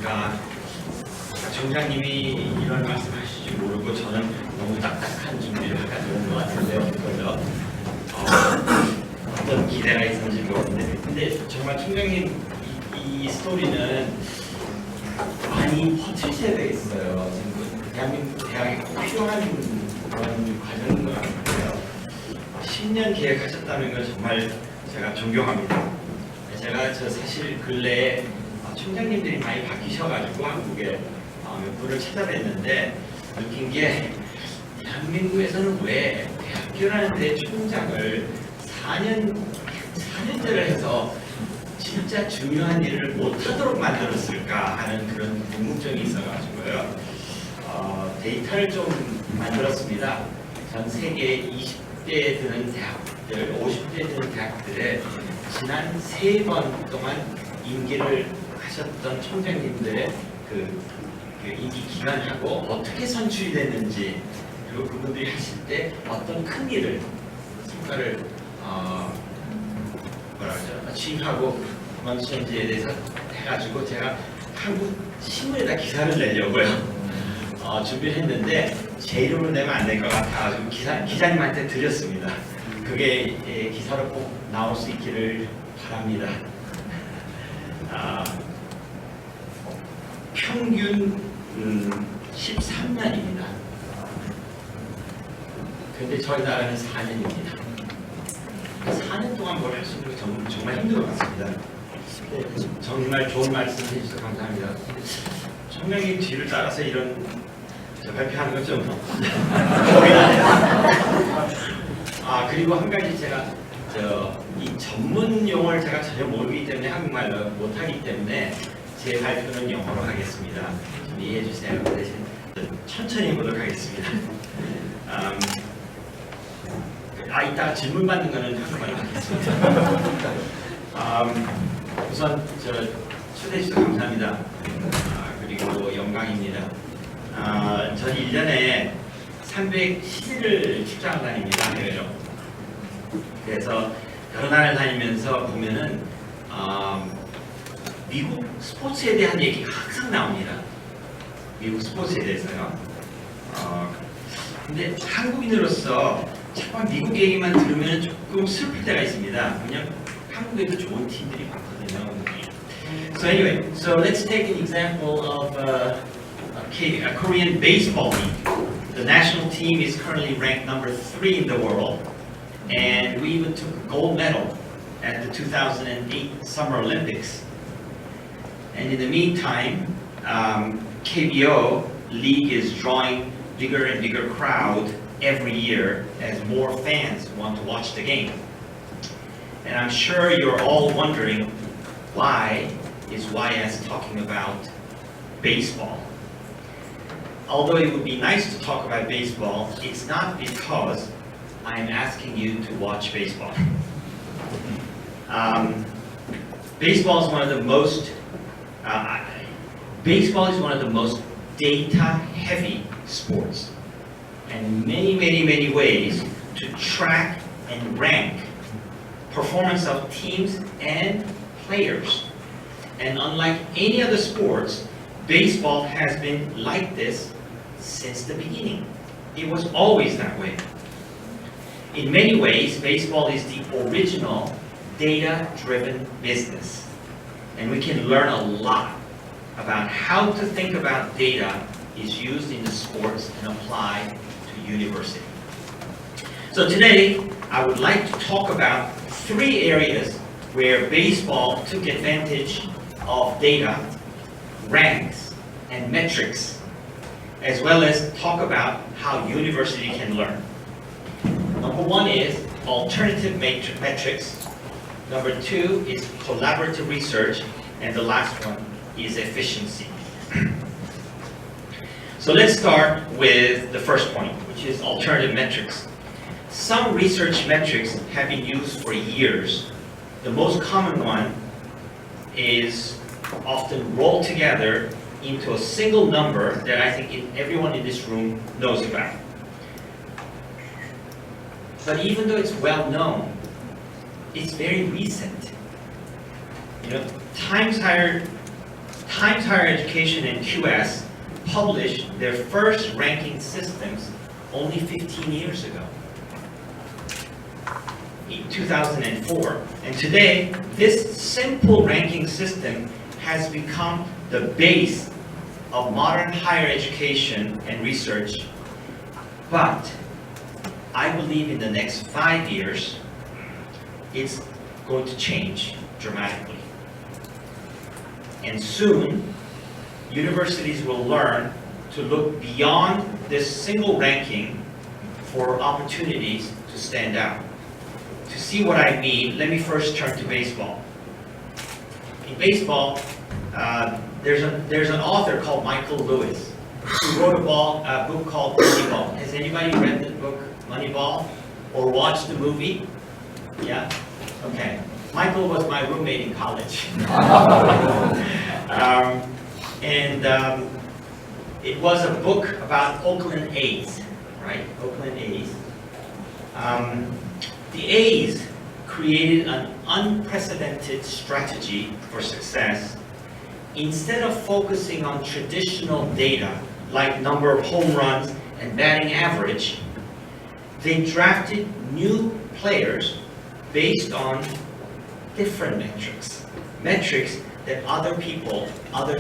안녕하십니까. 총장님이 이런 말씀하실 줄 모르고 저는 너무 딱딱한 준비를 해가지고 온 것 같은데요. 그거죠. 어떤 기대가 있었는지 모르겠는데, 근데 정말 총장님 이 스토리는 많이 퍼트리셔야 되겠어요. 지금 대한민국 대학에 꼭 필요한 그런 과정인 것 같아요. 10년 계획하셨다는 건 정말 제가 존경합니다. 제가 사실 근래에 총장님들이 많이 바뀌셔가지고 한국에 몇 분을 찾아뵀는데 느낀 게 대한민국에서는 왜 대학교라는 데 총장을 4년째를 해서 진짜 중요한 일을 못하도록 만들었을까 하는 그런 궁금증이 있어가지고요. 데이터를 좀 만들었습니다. 전 세계 20대에 드는 대학들, 50대에 드는 대학들의 지난 3번 동안 임기를 하셨던 총장님들의 그 임기 기간하고 어떻게 선출이 됐는지, 그리고 그분들이 하실 때 어떤 큰 일을 성과를 취임하고 그만두셨는지에 대해서 해가지고 제가 한국 신문에다 기사를 내려고요. 준비를 했는데 제 이름으로 내면 안 될 것 같아가지고 기자님한테 드렸습니다. 그게 기사로 꼭 나올 수 있기를 바랍니다. 평균 13년입니다. 근데 저희 나라는 4년입니다. 4년 동안 뭘 할 수 있는 게 정말 힘든 것 같습니다. 정말 좋은 말씀 해주셔서 감사합니다. 총장님 뒤를 따라서 이런 발표하는 건 좀 겁이 나네요. 그리고 한 가지 제가 이 전문 용어를 제가 전혀 모르기 때문에 한국말로 못하기 때문에 제 발표는 영어로 하겠습니다. 좀 이해해 주세요. 그 대신 천천히 보도록 하겠습니다. 이따가 질문 받는 거는 한국말로 하겠습니다. 우선 초대해 주셔서 감사합니다. 그리고 영광입니다. 전 1년에 311을 출장을 다닙니다. 해외로. 그래서 여러 나라를 다니면서 보면은 미국 스포츠에 대한 얘기가 항상 나옵니다. 미국 스포츠에 대해서요. 근데 한국인으로서 자꾸 미국 얘기만 들으면 조금 슬플 때가 있습니다. 왜냐면 한국에도 좋은 팀들이 많거든요. So anyway, so let's take an example of a Korean baseball league. The national team is currently ranked number 3 in the world, and we even took a gold medal at the 2008 Summer Olympics. And in the meantime, KBO league is drawing bigger and bigger crowd every year as more fans want to watch the game. And I'm sure you're all wondering, why is Y.S. talking about baseball? Although it would be nice to talk about baseball, it's not because I'm asking you to watch baseball. Baseball is one of the most data-heavy sports, and many ways to track and rank performance of teams and players. And unlike any other sports, baseball has been like this since the beginning. It was always that way. In many ways, baseball is the original data-driven business. And we can learn a lot about how to think about data is used in the sports and applied to university. So today, I would like to talk about 3 areas where baseball took advantage of data, ranks, and metrics, as well as talk about how university can learn. Number 1 is alternative metrics. Number 2 is collaborative research, and the last one is efficiency. So let's start with the first point, which is alternative metrics. Some research metrics have been used for years. The most common one is often rolled together into a single number that I think everyone in this room knows about. But even though it's well known, it's very recent. Times Times Higher Education and QS published their first ranking systems only 15 years ago, in 2004. And today, this simple ranking system has become the base of modern higher education and research. But I believe in the next 5 years, it's going to change dramatically. And soon, universities will learn to look beyond this single ranking for opportunities to stand out. To see what I mean, let me first turn to baseball. In baseball, there's an author called Michael Lewis who wrote a book called Moneyball. Has anybody read the book Moneyball or watched the movie? Yeah? Okay. Michael was my roommate in college. It was a book about Oakland A's, right? Oakland A's. The A's created an unprecedented strategy for success. Instead of focusing on traditional data like number of home runs and batting average, they drafted new players based on different metrics that other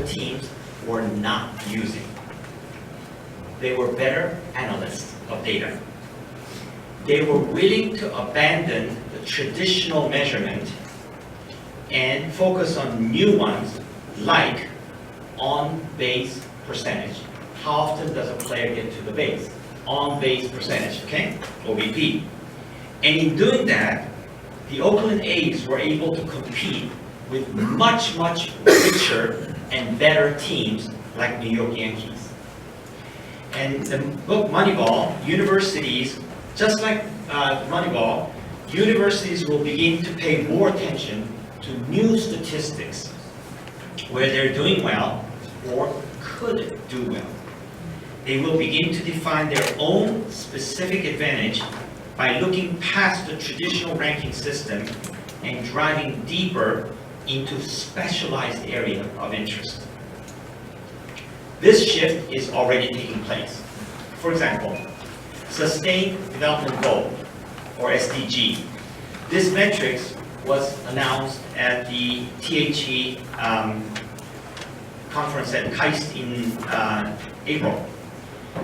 teams were not using. They were better analysts of data. They were willing to abandon the traditional measurement and focus on new ones like on-base percentage. How often does a player get to the base? On-base percentage, okay? OBP. And in doing that, the Oakland A's were able to compete with much, much richer and better teams like New York Yankees. And the book Moneyball, universities, just like Moneyball, universities will begin to pay more attention to new statistics where they're doing well or could do well. They will begin to define their own specific advantage by looking past the traditional ranking system and driving deeper into specialized area of interest. This shift is already taking place. For example, Sustained Development Goal, or SDG. This metric was announced at the THE conference at KAIST in April.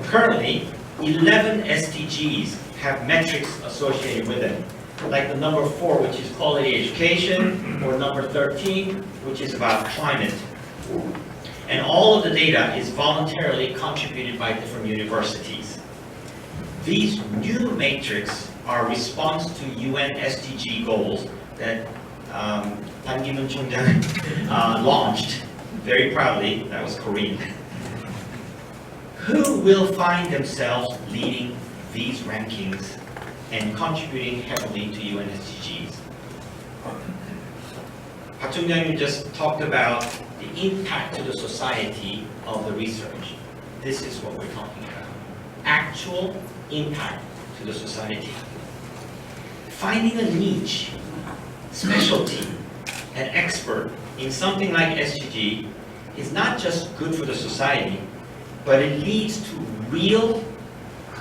Currently, 11 SDGs have metrics associated with them, like the number 4, which is quality education, or number 13, which is about climate. And all of the data is voluntarily contributed by different universities. These new matrices are a response to UN SDG goals that 한국대학랭킹포럼 launched very proudly. That was Korean. Who will find themselves leading these rankings and contributing heavily to UN SDGs? 박총장님 just talked about the impact to the society of the research. This is what we're talking about. Actual impact to the society. Finding a niche, specialty, an expert in something like SDG is not just good for the society, but it leads to real,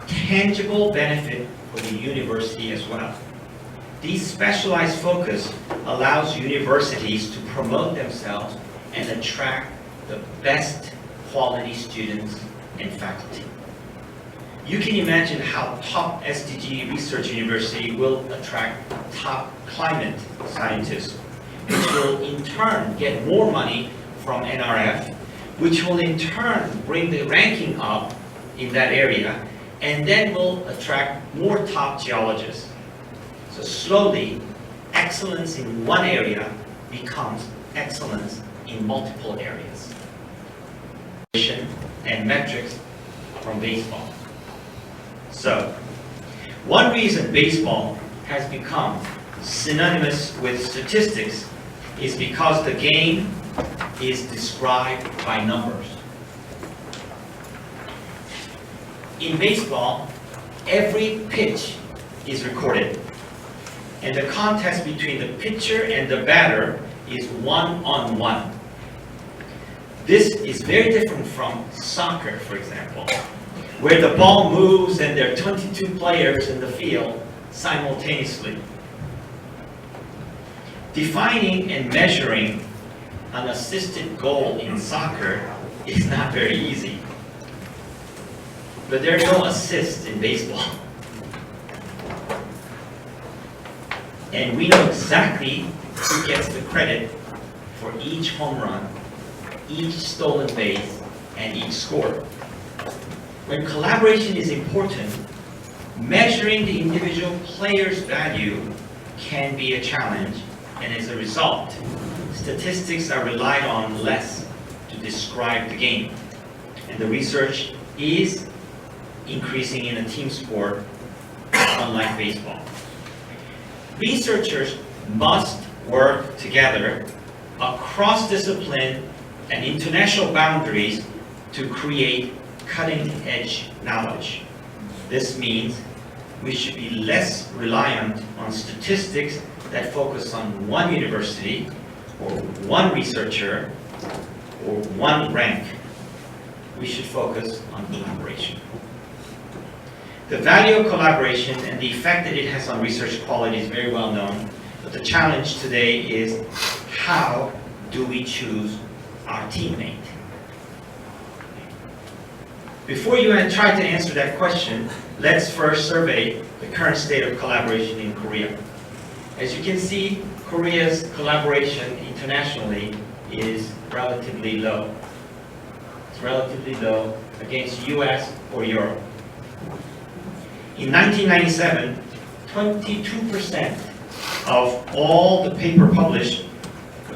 tangible benefit for the university as well. This specialized focus allows universities to promote themselves and attract the best quality students and faculty. You can imagine how top SDG research university will attract top climate scientists, which will in turn get more money from NRF, which will in turn bring the ranking up in that area, and then will attract more top geologists. So slowly, excellence in one area becomes excellence in multiple areas. And metrics from baseball. So, one reason baseball has become synonymous with statistics is because the game is described by numbers. In baseball, every pitch is recorded, and the contest between the pitcher and the batter is one-on-one. This is very different from soccer, for example, where the ball moves and there are 22 players in the field simultaneously. Defining and measuring an assisted goal in soccer is not very easy. But there are no assists in baseball. And we know exactly who gets the credit for each home run, each stolen base, and each score. When collaboration is important, measuring the individual player's value can be a challenge, and as a result, statistics are relied on less to describe the game. And the research is increasing in a team sport, unlike baseball. Researchers must work together across discipline and international boundaries to create cutting-edge knowledge. This means we should be less reliant on statistics that focus on one university or one researcher or one rank. We should focus on collaboration. The value of collaboration and the effect that it has on research quality is very well known, but the challenge today is how do we choose our teammate? Before you try to answer that question, let's first survey the current state of collaboration in Korea. As you can see, Korea's collaboration internationally is relatively low. It's relatively low against US or Europe. In 1997, 22% of all the paper published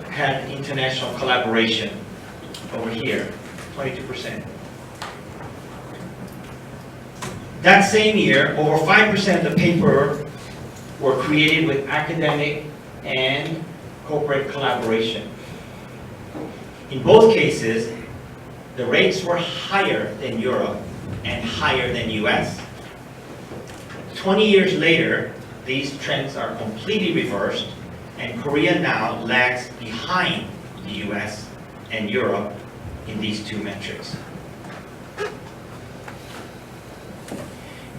had international collaboration. Over here, 22%. That same year, over 5% of the paper were created with academic and corporate collaboration. In both cases, the rates were higher than Europe and higher than US. 20 years later, these trends are completely reversed, and Korea now lags behind the US and Europe in these two metrics.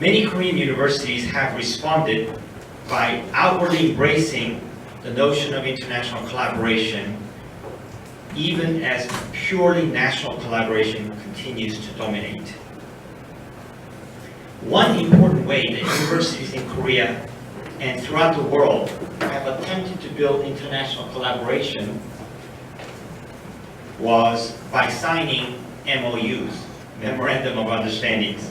Many Korean universities have responded by outwardly embracing the notion of international collaboration, even as purely national collaboration continues to dominate. One important way that universities in Korea and throughout the world have attempted to build international collaboration was by signing MOUs, Memorandum of Understandings.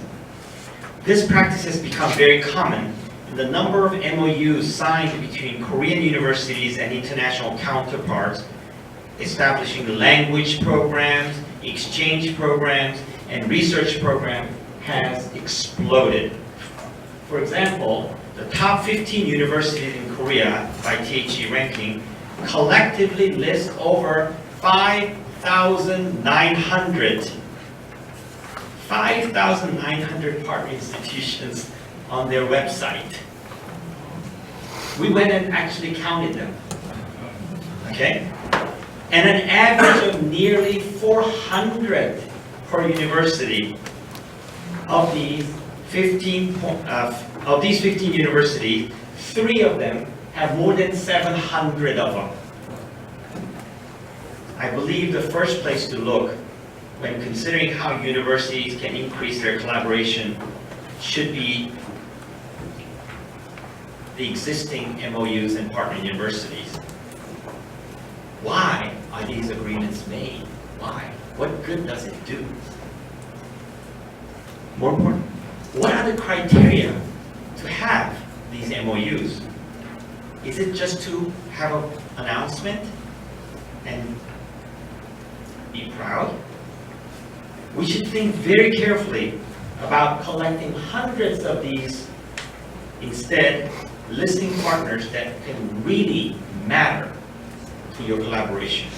This practice has become very common, and the number of MOUs signed between Korean universities and international counterparts, establishing language programs, exchange programs, and research programs has exploded. For example, the top 15 universities in Korea by THE ranking collectively list over 5,900 partner institutions on their website. We went and actually counted them. Okay? And an average of nearly 400 per university. Of these 15 universities, 3 of them have more than 700 of them. I believe the first place to look when considering how universities can increase their collaboration should be the existing MOUs and partner universities. Why are these agreements made? Why? What good does it do? More important, what are the criteria to have these MOUs? Is it just to have an announcement and be proud? We should think very carefully about collecting hundreds of these, instead listing partners that can really matter to your collaboration.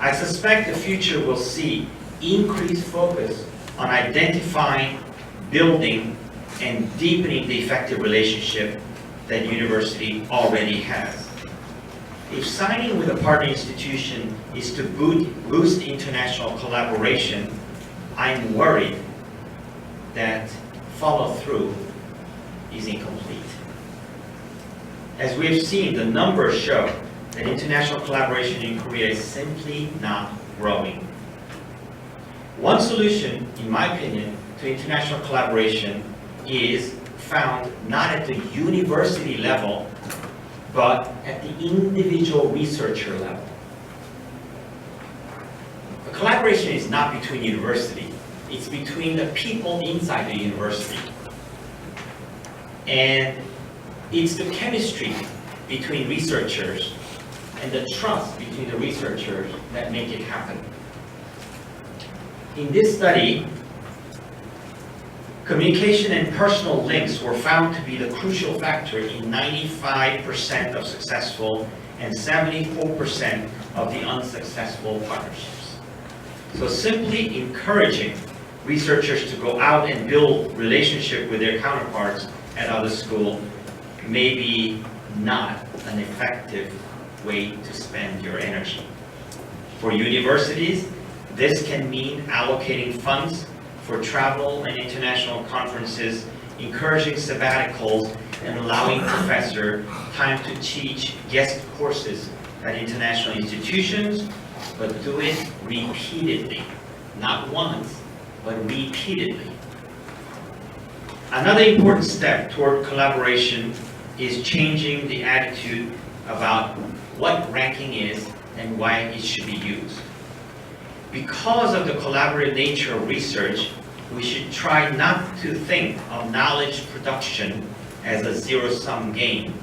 I suspect the future will see increased focus on identifying, building, and deepening the effective relationship that university already has. if signing with a partner institution is to boost international collaboration, I'm worried that follow-through is incomplete. As we have seen, the numbers show that international collaboration in Korea is simply not growing. One solution, in my opinion, to international collaboration is found not at the university level, but at the individual researcher level. The collaboration is not between universities, it's between the people inside the university. And it's the chemistry between researchers and the trust between the researchers that make it happen. In this study, communication and personal links were found to be the crucial factor in 95% of successful and 74% of the unsuccessful partnerships. So simply encouraging researchers to go out and build relationship with their counterparts at other schools may be not an effective way to spend your energy. For universities, this can mean allocating funds for travel and international conferences, encouraging sabbaticals, and allowing professors time to teach guest courses at international institutions, but do it repeatedly. Not once, but repeatedly. Another important step toward collaboration is changing the attitude about what ranking is and why it should be used. Because of the collaborative nature of research, we should try not to think of knowledge production as a zero-sum game.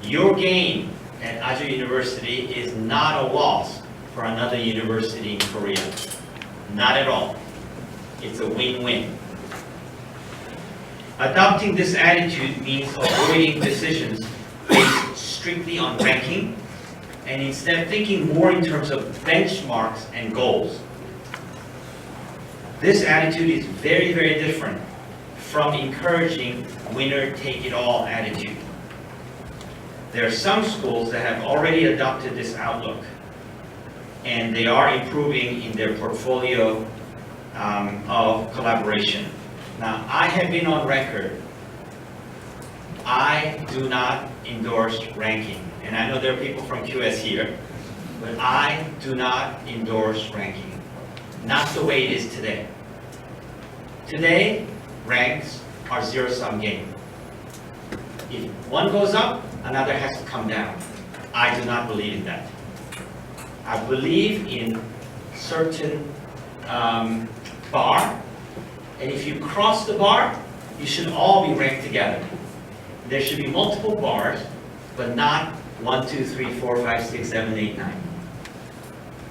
Your gain at Ajou University is not a loss for another university in Korea. Not at all. It's a win-win. Adopting this attitude means avoiding decisions based strictly on ranking, and instead thinking more in terms of benchmarks and goals. This attitude is very, very different from encouraging winner-take-it-all attitude. There are some schools that have already adopted this outlook, and they are improving in their portfolio of collaboration. Now, I have been on record. I do not endorse ranking. And I know there are people from QS here, but I do not endorse ranking. Not the way it is today. Today, ranks are zero-sum game. If one goes up, another has to come down. I do not believe in that. I believe in certain bar, and if you cross the bar, you should all be ranked together. There should be multiple bars, but not 1, 2, 3, 4, 5, 6, 7, 8, 9.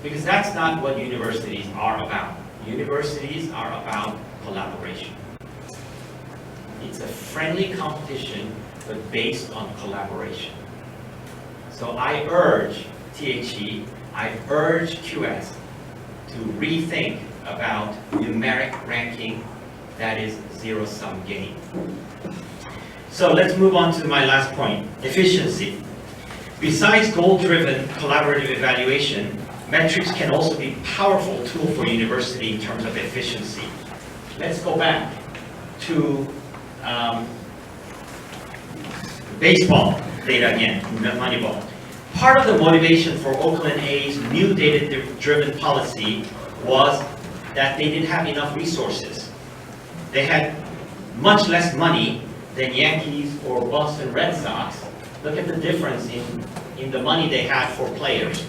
Because that's not what universities are about. Universities are about collaboration. It's a friendly competition, but based on collaboration. So I urge THE, I urge QS to rethink about numeric ranking that is zero-sum game. So let's move on to my last point, efficiency. Besides goal-driven collaborative evaluation, metrics can also be a powerful tool for university in terms of efficiency. Let's go back to baseball data again, Moneyball. Part of the motivation for Oakland A's new data-driven policy was that they didn't have enough resources. They had much less money than Yankees or Boston Red Sox. Look at the difference in the money they had for players,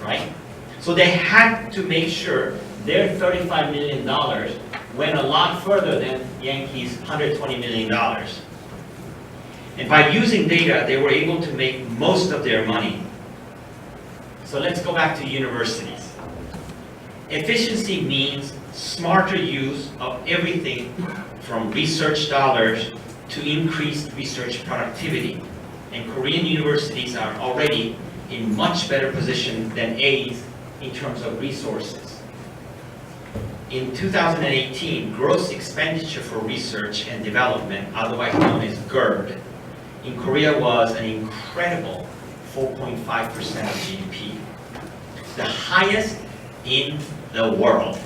right? So they had to make sure their $35 million went a lot further than Yankees' $120 million. And by using data, they were able to make most of their money. So let's go back to universities. Efficiency means smarter use of everything from research dollars to increased research productivity. And Korean universities are already in much better position than A's in terms of resources. In 2018, gross expenditure for research and development, otherwise known as GERD, in Korea was an incredible 4.5% of GDP. The highest in the world.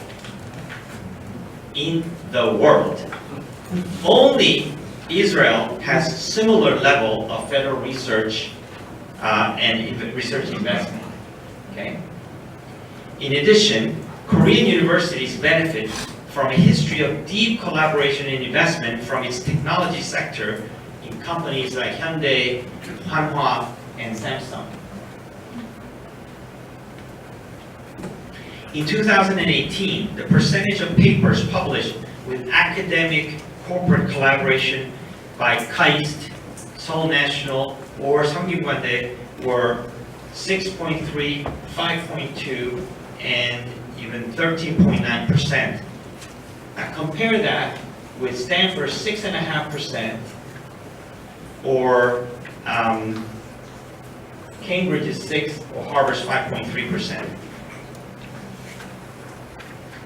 In the world. Only Israel has similar level of federal research and research investment. Okay? In addition, Korean universities benefit from a history of deep collaboration and investment from its technology sector in companies like Hyundai, Hanwha, and Samsung. In 2018, the percentage of papers published with academic corporate collaboration by KAIST, Seoul National, or Seongjinkwande were 6.3, 5.2, and even 13.9%. Now compare that with Stanford's 6.5%, or Cambridge's 6%, or Harvard's 5.3%.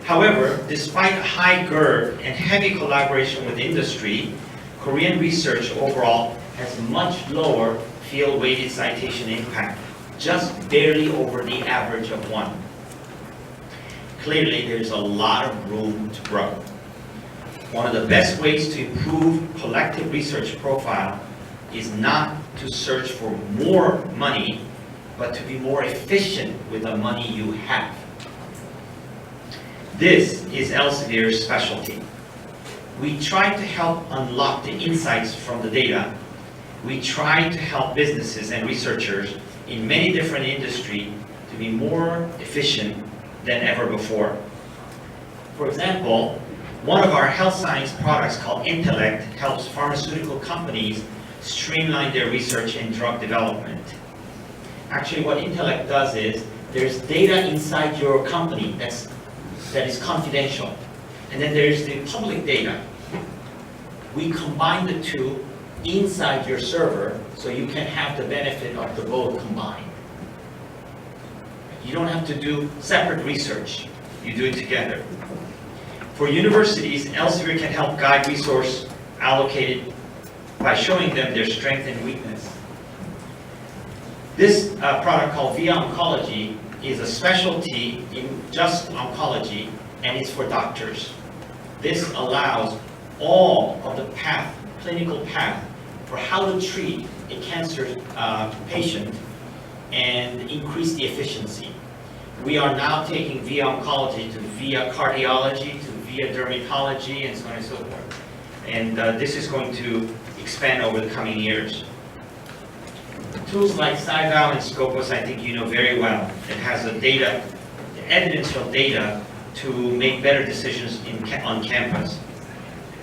However, despite high GERD and heavy collaboration with industry, Korean research overall has much lower field-weighted citation impact, just barely over the average of 1. Clearly, there's a lot of room to grow. One of the best ways to improve collective research profile is not to search for more money, but to be more efficient with the money you have. This is Elsevier's specialty. We try to help unlock the insights from the data. We try to help businesses and researchers in many different industries to be more efficient than ever before. For example, one of our health science products called Intellect helps pharmaceutical companies streamline their research and drug development. Actually, what Intellect does is, there's data inside your company that is confidential. And then there's the public data. We combine the two inside your server so you can have the benefit of the both combined. You don't have to do separate research. You do it together. For universities, Elsevier can help guide resource allocated by showing them their strength and weakness. This product called Via Oncology is a specialty in just oncology, and it's for doctors. This allows all of the clinical path for how to treat a cancer patient and increase the efficiency. We are now taking Via Oncology to Via Cardiology, to Via Dermatology, and so on and so forth. And this is going to expand over the coming years. Tools like SciVal and Scopus, I think you know very well. It has the data, the evidential data to make better decisions on campus.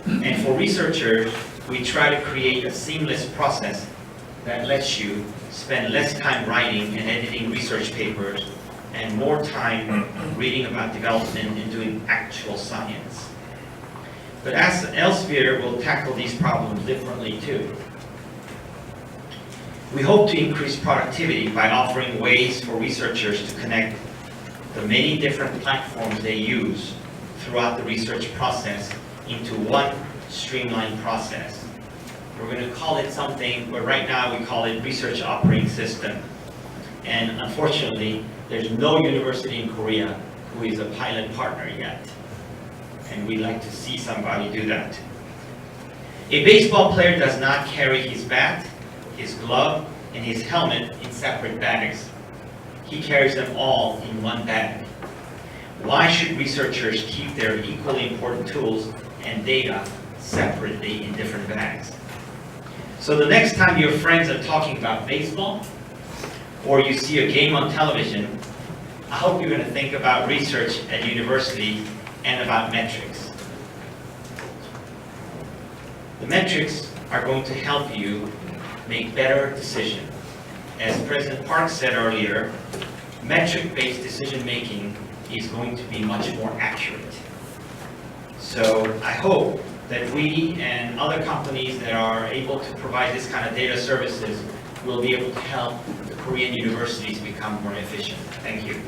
And for researchers, we try to create a seamless process that lets you spend less time writing and editing research papers and more time reading about development and doing actual science. But as Elsevier will tackle these problems differently too. We hope to increase productivity by offering ways for researchers to connect the many different platforms they use throughout the research process into one streamlined process. We're going to call it something, but right now we call it Research Operating System. And unfortunately, there's no university in Korea who is a pilot partner yet. And we'd like to see somebody do that. A baseball player does not carry his bat, his glove, and his helmet in separate bags. He carries them all in one bag. Why should researchers keep their equally important tools and data separately in different bags? So the next time your friends are talking about baseball, or you see a game on television, I hope you're going to think about research at university and about metrics. The metrics are going to help you make better decisions. As President Park said earlier, metric-based decision-making is going to be much more accurate. So I hope that we and other companies that are able to provide this kind of data services will be able to help the Korean universities become more efficient. Thank you.